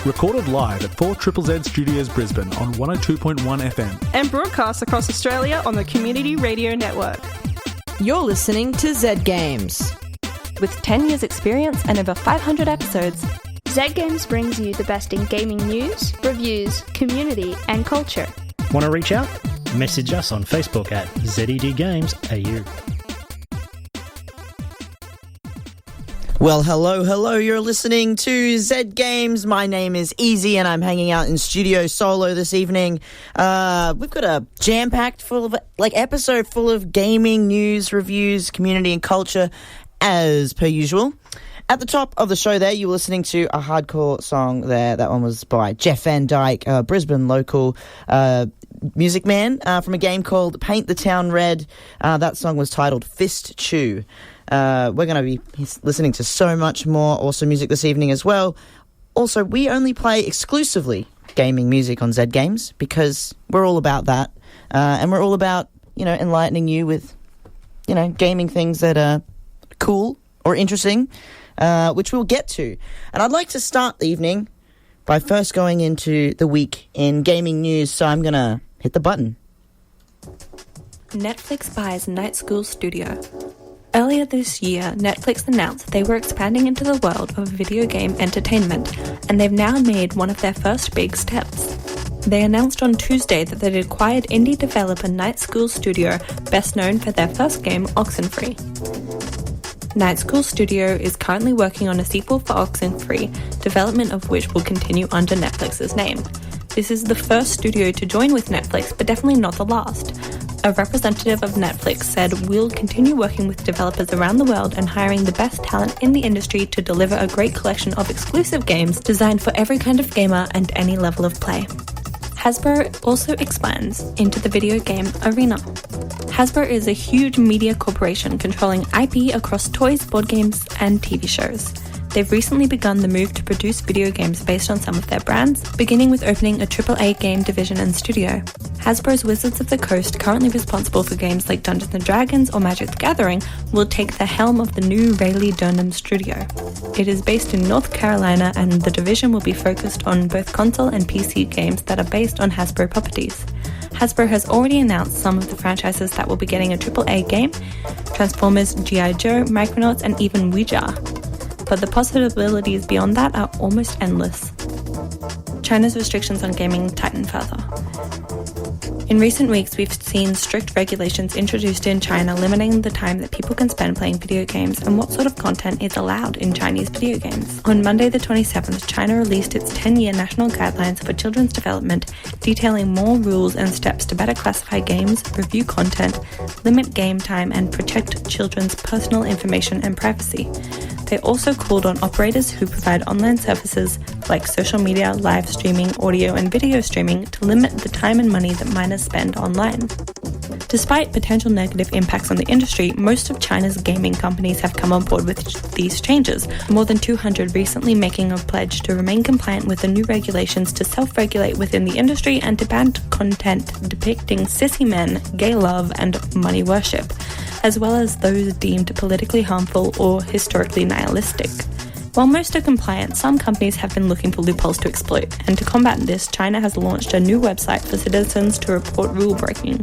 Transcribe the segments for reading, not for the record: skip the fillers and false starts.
recorded live at 4ZZZ Studios Brisbane on 102.1 FM. And broadcast across Australia on the Community Radio Network. You're listening to Z Games. With 10 years experience and over 500 episodes, Z Games brings you the best in gaming news, reviews, community and culture. Want to reach out? Message us on Facebook at ZEDGamesAU. Well, hello, you're listening to Z Games. My name is Ezie and I'm hanging out in studio solo this evening. We've got a jam-packed episode full of gaming, news, reviews, community and culture, as per usual. At the top of the show there, you were listening to a hardcore song there. That one was by Jeff Van Dyke, a Brisbane local music man from a game called Paint the Town Red. That song was titled Fist Chew. We're going to be listening to so much more awesome music this evening as well. Also, we only play exclusively gaming music on Z Games because we're all about that. And we're all about, enlightening you with, gaming things that are cool or interesting, which we'll get to. And I'd like to start the evening by first going into the week in gaming news, so I'm going to hit the button. Netflix buys Night School Studio. Earlier this year, Netflix announced they were expanding into the world of video game entertainment, and they've now made one of their first big steps. They announced on Tuesday that they'd acquired indie developer Night School Studio, best known for their first game, Oxenfree. Night School Studio is currently working on a sequel for Oxenfree, development of which will continue under Netflix's name. This is the first studio to join with Netflix, but definitely not the last. A representative of Netflix said, "We'll continue working with developers around the world and hiring the best talent in the industry to deliver a great collection of exclusive games designed for every kind of gamer and any level of play." Hasbro also expands into the video game arena. Hasbro is a huge media corporation controlling IP across toys, board games, and TV shows. They've recently begun the move to produce video games based on some of their brands, beginning with opening a AAA game division and studio. Hasbro's Wizards of the Coast, currently responsible for games like Dungeons & Dragons or Magic the Gathering, will take the helm of the new Rayleigh Durham studio. It is based in North Carolina, and the division will be focused on both console and PC games that are based on Hasbro properties. Hasbro has already announced some of the franchises that will be getting a AAA game: Transformers, G.I. Joe, Micronauts, and even Ouija. But the possibilities beyond that are almost endless. China's restrictions on gaming tighten further. In recent weeks, we've seen strict regulations introduced in China limiting the time that people can spend playing video games and what sort of content is allowed in Chinese video games. On Monday the 27th, China released its 10-year national guidelines for children's development, detailing more rules and steps to better classify games, review content, limit game time, and protect children's personal information and privacy. They also called on operators who provide online services like social media, live streaming, audio and video streaming to limit the time and money that minors spend online. Despite potential negative impacts on the industry, most of China's gaming companies have come on board with these changes, more than 200 recently making a pledge to remain compliant with the new regulations, to self-regulate within the industry, and to ban content depicting sissy men, gay love and money worship, as well as those deemed politically harmful or historically nihilistic. While most are compliant, some companies have been looking for loopholes to exploit, and to combat this, China has launched a new website for citizens to report rule breaking.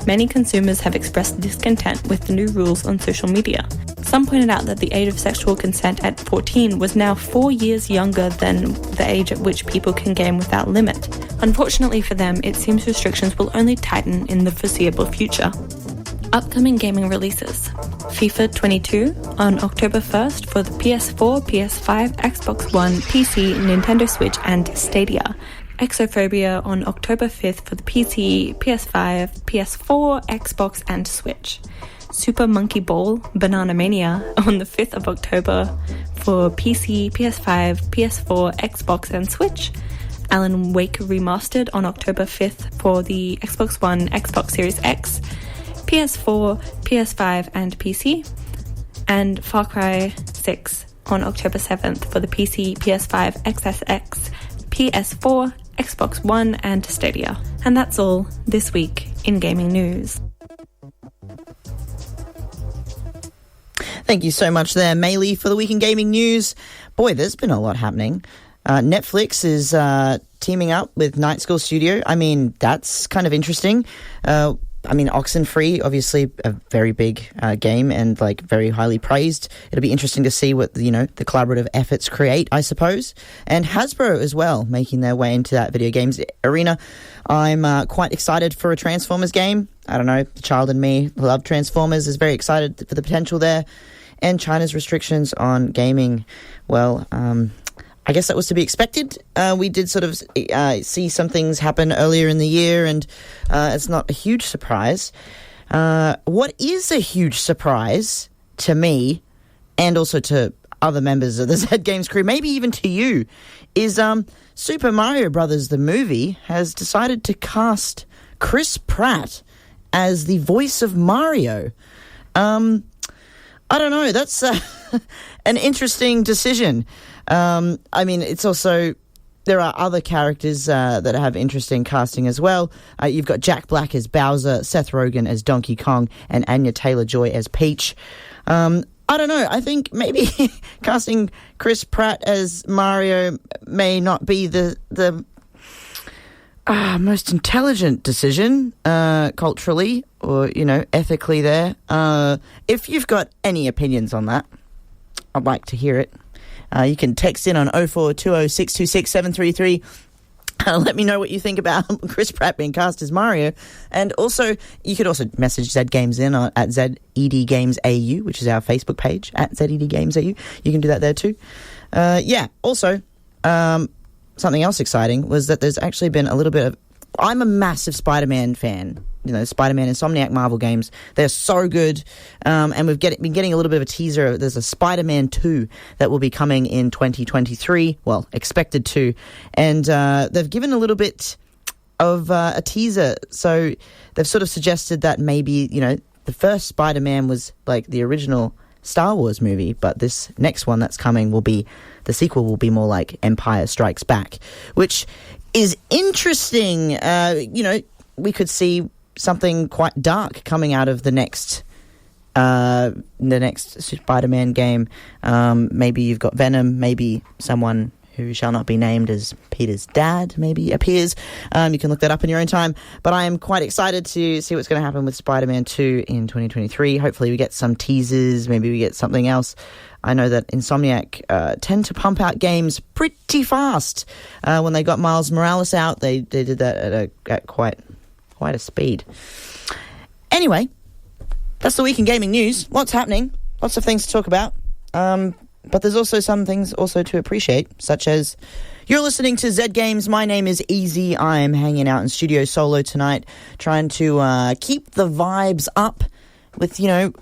Many consumers have expressed discontent with the new rules on social media. Some pointed out that the age of sexual consent at 14 was now 4 years younger than the age at which people can game without limit. Unfortunately for them, it seems restrictions will only tighten in the foreseeable future. Upcoming gaming releases: FIFA 22 on October 1st for the PS4, PS5, Xbox One, PC, Nintendo Switch and Stadia. Exophobia on October 5th for the PC, PS5, PS4, Xbox and Switch. Super Monkey Ball Banana Mania on the 5th of October for PC, PS5, PS4, Xbox and Switch. Alan Wake Remastered on October 5th for the Xbox One, Xbox Series X, PS4, PS5 and PC, and Far Cry 6 on October 7th for the PC, PS5, XSX, PS4, Xbox One and Stadia. And that's all this week in gaming news. Thank you so much there, Maylee, for the week in gaming news. Boy, there's been a lot happening. Netflix is teaming up with Night School Studio. I mean, that's kind of interesting. Oxenfree, obviously a very big game and like very highly praised. It'll be interesting to see what, the collaborative efforts create, I suppose. And Hasbro as well, making their way into that video games arena. I'm quite excited for a Transformers game. I don't know, the child in me loved Transformers, is very excited for the potential there. And China's restrictions on gaming, well, I guess that was to be expected. We did sort of see some things happen earlier in the year, and it's not a huge surprise. What is a huge surprise to me, and also to other members of the Zed Games crew, maybe even to you, is Super Mario Brothers, the movie, has decided to cast Chris Pratt as the voice of Mario. I don't know, that's an interesting decision. It's also, there are other characters that have interesting casting as well. You've got Jack Black as Bowser, Seth Rogen as Donkey Kong, and Anya Taylor-Joy as Peach. I don't know, I think maybe casting Chris Pratt as Mario may not be the most intelligent decision culturally or, ethically there. If you've got any opinions on that, I'd like to hear it. You can text in on 0420 626 733. Let me know what you think about Chris Pratt being cast as Mario. And also, you could also message Zed Games in at ZED Games AU, which is our Facebook page, at ZED Games AU. You can do that there too. Also, something else exciting was that there's actually been a little bit of... I'm a massive Spider-Man fan. Spider-Man, Insomniac Marvel games, they're so good. And we've been getting a little bit of a teaser. There's a Spider-Man 2 that will be coming in 2023. Well, expected to. And they've given a little bit of a teaser. So they've sort of suggested that maybe, the first Spider-Man was like the original Star Wars movie, but this next one that's coming the sequel will be more like Empire Strikes Back, which is interesting. We could see something quite dark coming out of the next Spider-Man game. Maybe you've got Venom, maybe someone who shall not be named as Peter's dad maybe appears. You can look that up in your own time. But I am quite excited to see what's going to happen with Spider-Man 2 in 2023. Hopefully we get some teasers, maybe we get something else. I know that Insomniac tend to pump out games pretty fast. When they got Miles Morales out, they did that at quite a speed. Anyway, that's the week in gaming news. Lots happening, lots of things to talk about. But there's also some things also to appreciate, such as you're listening to Zed Games. My name is Ezie. I'm hanging out in studio solo tonight, trying to keep the vibes up with,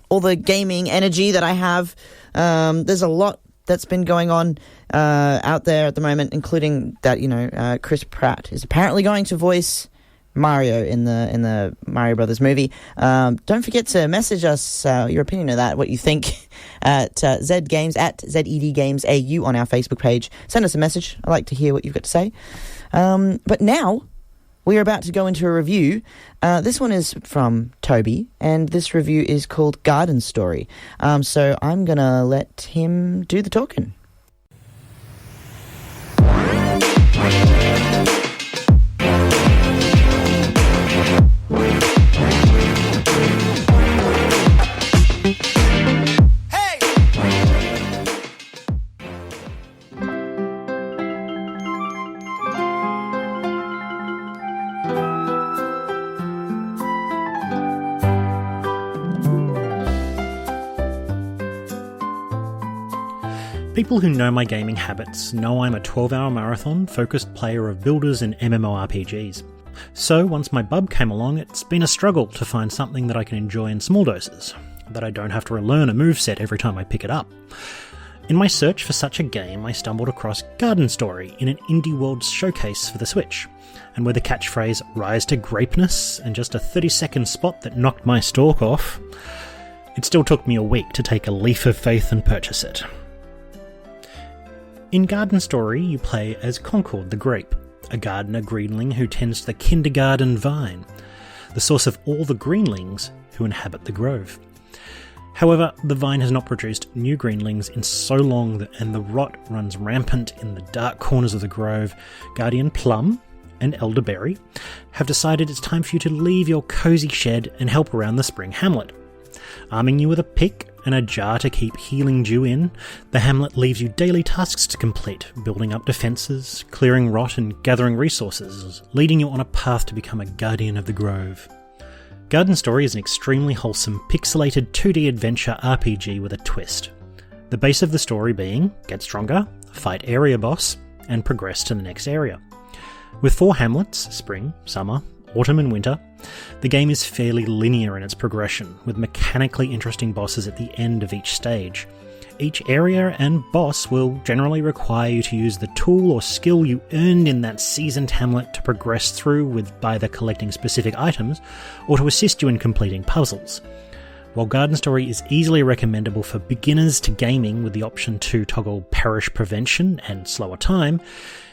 all the gaming energy that I have. There's a lot that's been going on out there at the moment, including that, Chris Pratt is apparently going to voice Mario in the Mario Brothers movie. Don't forget to message us your opinion of that, what you think, at Zed Games, at ZED Games AU on our Facebook page. Send us a message. I'd like to hear what you've got to say. But now we are about to go into a review. This one is from Tobi, and this review is called Garden Story. So I'm going to let him do the talking. People who know my gaming habits know I'm a 12-hour marathon-focused player of builders and MMORPGs. So once my bub came along, it's been a struggle to find something that I can enjoy in small doses, that I don't have to relearn a moveset every time I pick it up. In my search for such a game, I stumbled across Garden Story in an Indie Worlds showcase for the Switch, and with the catchphrase "Rise to Grapeness" and just a 30-second spot that knocked my stalk off, it still took me a week to take a leap of faith and purchase it. In Garden Story, you play as Concord the Grape, a gardener greenling who tends the kindergarten vine, the source of all the greenlings who inhabit the grove. However, the vine has not produced new greenlings in so long and the rot runs rampant in the dark corners of the grove. Guardian Plum and Elderberry have decided it's time for you to leave your cosy shed and help around the spring hamlet. Arming you with a pick and a jar to keep healing dew in, the hamlet leaves you daily tasks to complete, building up defences, clearing rot and gathering resources, leading you on a path to become a guardian of the grove. Garden Story is an extremely wholesome, pixelated 2D adventure RPG with a twist. The base of the story being get stronger, fight area boss, and progress to the next area. With 4 hamlets, spring, summer, autumn and winter, the game is fairly linear in its progression, with mechanically interesting bosses at the end of each stage. Each area and boss will generally require you to use the tool or skill you earned in that seasoned hamlet to progress through with either collecting specific items or to assist you in completing puzzles. While Garden Story is easily recommendable for beginners to gaming with the option to toggle perish prevention and slower time,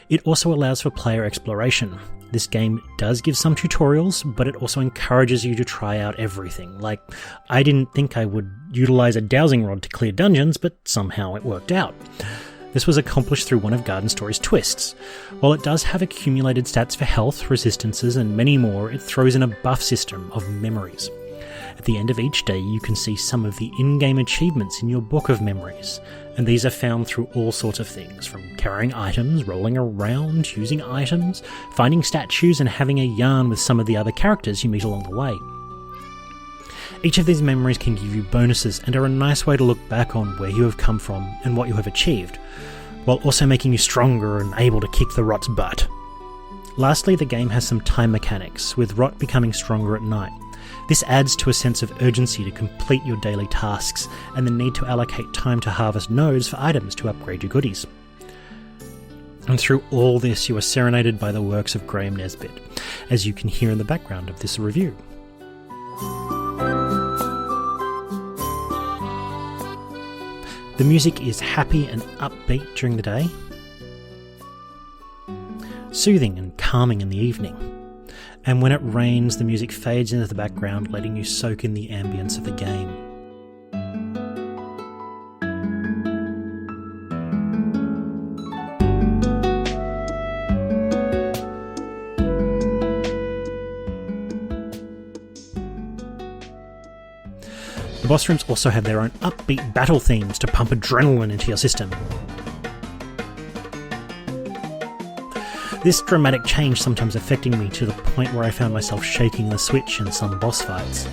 it also allows for player exploration. This game does give some tutorials, but it also encourages you to try out everything. Like, I didn't think I would utilise a dowsing rod to clear dungeons, but somehow it worked out. This was accomplished through one of Garden Story's twists. While it does have accumulated stats for health, resistances and many more, it throws in a buff system of memories. At the end of each day, you can see some of the in-game achievements in your book of memories, and these are found through all sorts of things, from carrying items, rolling around, using items, finding statues, and having a yarn with some of the other characters you meet along the way. Each of these memories can give you bonuses and are a nice way to look back on where you have come from and what you have achieved, while also making you stronger and able to kick the rot's butt. Lastly, the game has some time mechanics, with rot becoming stronger at night. This adds to a sense of urgency to complete your daily tasks and the need to allocate time to harvest nodes for items to upgrade your goodies. And through all this, you are serenaded by the works of Graham Nesbitt, as you can hear in the background of this review. The music is happy and upbeat during the day, soothing and calming in the evening. And when it rains, the music fades into the background, letting you soak in the ambience of the game. The boss rooms also have their own upbeat battle themes to pump adrenaline into your system. This dramatic change sometimes affecting me to the point where I found myself shaking the switch in some boss fights.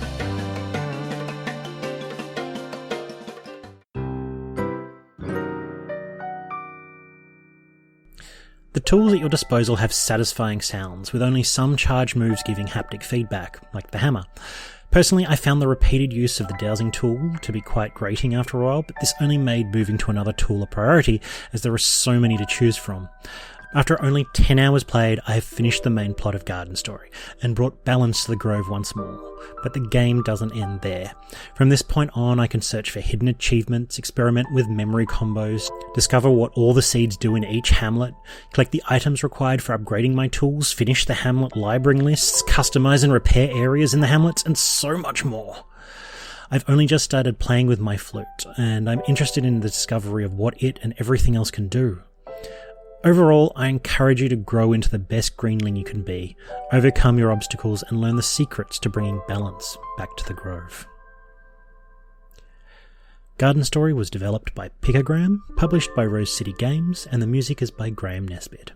The tools at your disposal have satisfying sounds, with only some charged moves giving haptic feedback, like the hammer. Personally, I found the repeated use of the dowsing tool to be quite grating after a while, but this only made moving to another tool a priority, as there are so many to choose from. After only 10 hours played, I have finished the main plot of Garden Story, and brought balance to the grove once more. But the game doesn't end there. From this point on, I can search for hidden achievements, experiment with memory combos, discover what all the seeds do in each hamlet, collect the items required for upgrading my tools, finish the hamlet library lists, customize and repair areas in the hamlets, and so much more. I've only just started playing with my flute, and I'm interested in the discovery of what it and everything else can do. Overall, I encourage you to grow into the best greenling you can be, overcome your obstacles, and learn the secrets to bringing balance back to the grove. Garden Story was developed by Picogram, published by Rose City Games, and the music is by Graham Nesbitt.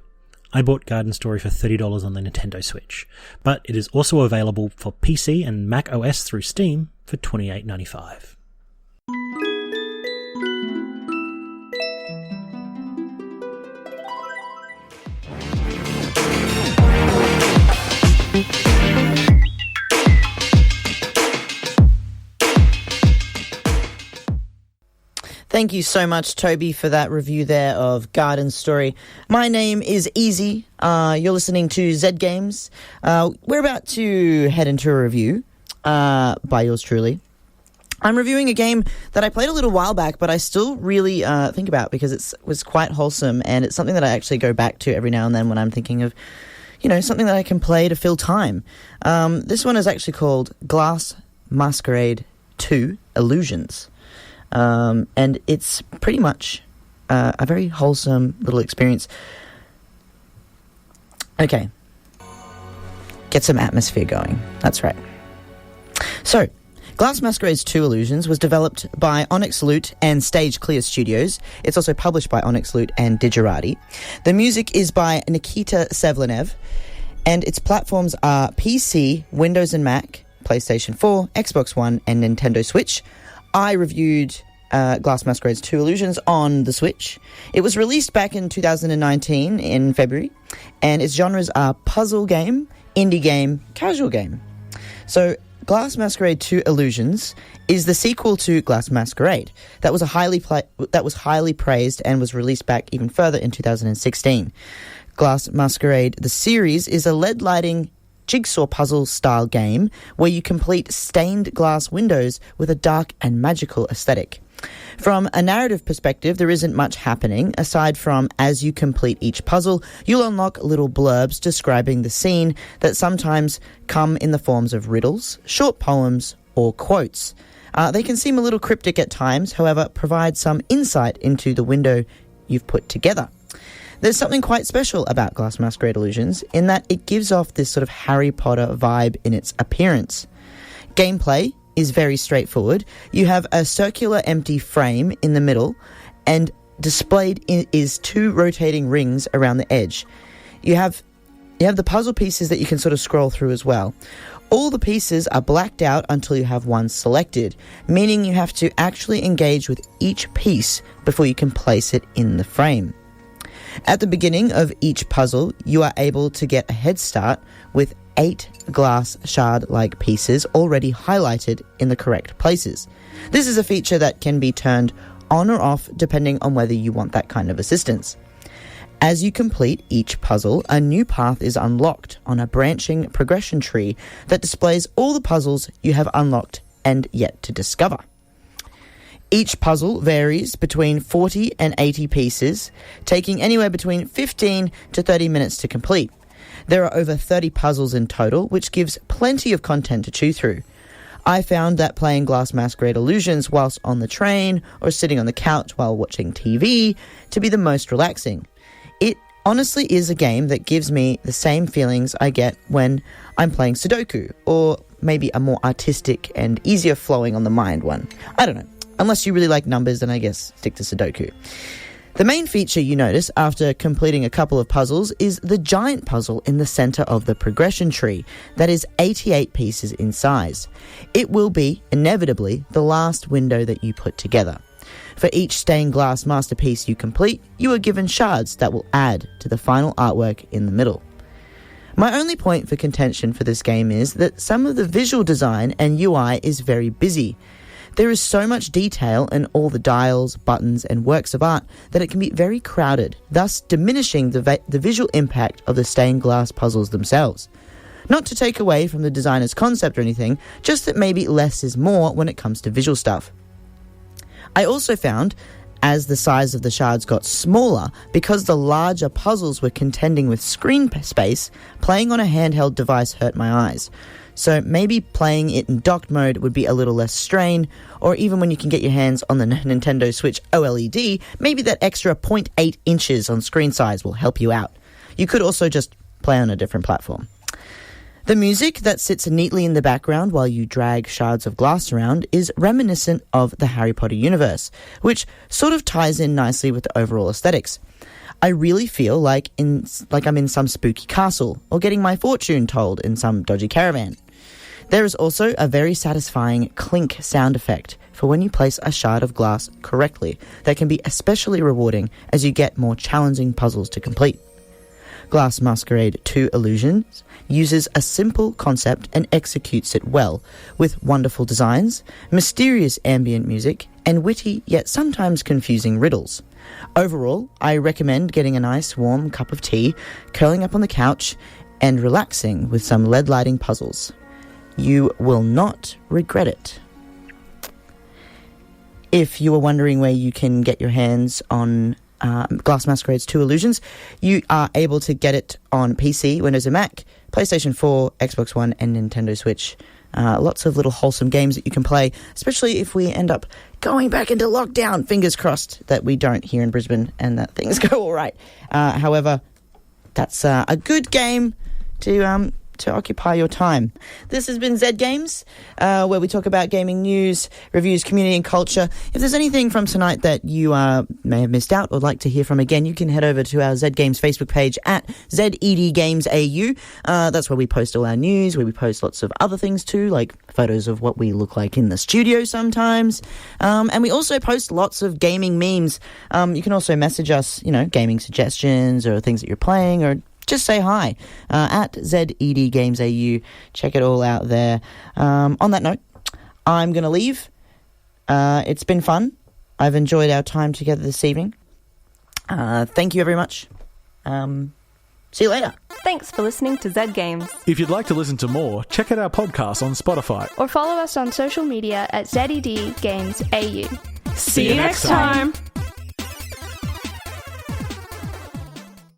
I bought Garden Story for $30 on the Nintendo Switch, but it is also available for PC and Mac OS through Steam for $28.95. Thank you so much, Tobi, for that review there of Garden Story. My name is Ezie. You're listening to Zed Games. We're about to head into a review by yours truly. I'm reviewing a game that I played a little while back, but I still really think about because it was quite wholesome, and it's something that I actually go back to every now and then when I'm thinking of, something that I can play to fill time. This one is actually called Glass Masquerade 2. Illusions. And it's pretty much a very wholesome little experience. Okay. Get some atmosphere going. That's right. So, Glass Masquerade's 2 Illusions was developed by Onyx Lute and Stage Clear Studios. It's also published by Onyx Lute and Digirati. The music is by Nikita Sevlenev, and its platforms are PC, Windows and Mac, PlayStation 4, Xbox One, and Nintendo Switch. I reviewed Glass Masquerade's 2 Illusions on the Switch. It was released back in 2019 in February, and its genres are puzzle game, indie game, casual game. So, Glass Masquerade 2 Illusions is the sequel to Glass Masquerade that was highly praised and was released back even further in 2016. Glass Masquerade, the series, is a LED lighting jigsaw puzzle style game where you complete stained glass windows with a dark and magical aesthetic. From a narrative perspective, there isn't much happening, aside from as you complete each puzzle, you'll unlock little blurbs describing the scene that sometimes come in the forms of riddles, short poems, or quotes. They can seem a little cryptic at times, however, provide some insight into the window you've put together. There's something quite special about Glass Masquerade Illusions in that it gives off this sort of Harry Potter vibe in its appearance. Gameplay is very straightforward. You have a circular empty frame in the middle, and displayed is 2 rotating rings around the edge. You have the puzzle pieces that you can sort of scroll through as well. All the pieces are blacked out until you have one selected, meaning you have to actually engage with each piece before you can place it in the frame. At the beginning of each puzzle, you are able to get a head start with 8 glass shard-like pieces already highlighted in the correct places. This is a feature that can be turned on or off depending on whether you want that kind of assistance. As you complete each puzzle, a new path is unlocked on a branching progression tree that displays all the puzzles you have unlocked and yet to discover. Each puzzle varies between 40 and 80 pieces, taking anywhere between 15 to 30 minutes to complete. There are over 30 puzzles in total, which gives plenty of content to chew through. I found that playing Glass Masquerade Illusions whilst on the train or sitting on the couch while watching TV to be the most relaxing. It honestly is a game that gives me the same feelings I get when I'm playing Sudoku, or maybe a more artistic and easier flowing on the mind one. I don't know. Unless you really like numbers, then I guess stick to Sudoku. The main feature you notice after completing a couple of puzzles is the giant puzzle in the center of the progression tree that is 88 pieces in size. It will be, inevitably, the last window that you put together. For each stained glass masterpiece you complete, you are given shards that will add to the final artwork in the middle. My only point for contention for this game is that some of the visual design and UI is very busy. There is so much detail in all the dials, buttons, and works of art that it can be very crowded, thus diminishing the visual impact of the stained glass puzzles themselves. Not to take away from the designer's concept or anything, just that maybe less is more when it comes to visual stuff. I also found, as the size of the shards got smaller, because the larger puzzles were contending with screen space, playing on a handheld device hurt my eyes. So maybe playing it in docked mode would be a little less strain, or even when you can get your hands on the Nintendo Switch OLED, maybe that extra 0.8 inches on screen size will help you out. You could also just play on a different platform. The music that sits neatly in the background while you drag shards of glass around is reminiscent of the Harry Potter universe, which sort of ties in nicely with the overall aesthetics. I really feel like I'm in some spooky castle, or getting my fortune told in some dodgy caravan. There is also a very satisfying clink sound effect for when you place a shard of glass correctly that can be especially rewarding as you get more challenging puzzles to complete. Glass Masquerade 2 Illusions uses a simple concept and executes it well, with wonderful designs, mysterious ambient music, and witty yet sometimes confusing riddles. Overall, I recommend getting a nice warm cup of tea, curling up on the couch, and relaxing with some LED lighting puzzles. You will not regret it. If you are wondering where you can get your hands on Glass Masquerade's 2 Illusions, you are able to get it on PC, Windows and Mac, PlayStation 4, Xbox One, and Nintendo Switch. Lots of little wholesome games that you can play, especially if we end up going back into lockdown. Fingers crossed that we don't here in Brisbane and that things go all right. However, that's a good game to occupy your time. This has been Zed Games, where we talk about gaming news, reviews, community and culture. If there's anything from tonight that you may have missed out or like to hear from again, you can head over to our Zed Games Facebook page at ZEDGamesAU. That's where we post all our news, where we post lots of other things too, like photos of what we look like in the studio sometimes. And we also post lots of gaming memes. You can also message us, gaming suggestions or things that you're playing, or just say hi at ZEDGamesAU. Check it all out there. On that note, I'm going to leave. It's been fun. I've enjoyed our time together this evening. Thank you very much. See you later. Thanks for listening to Zed Games. If you'd like to listen to more, check out our podcast on Spotify. Or follow us on social media at ZEDGamesAU. See you next time.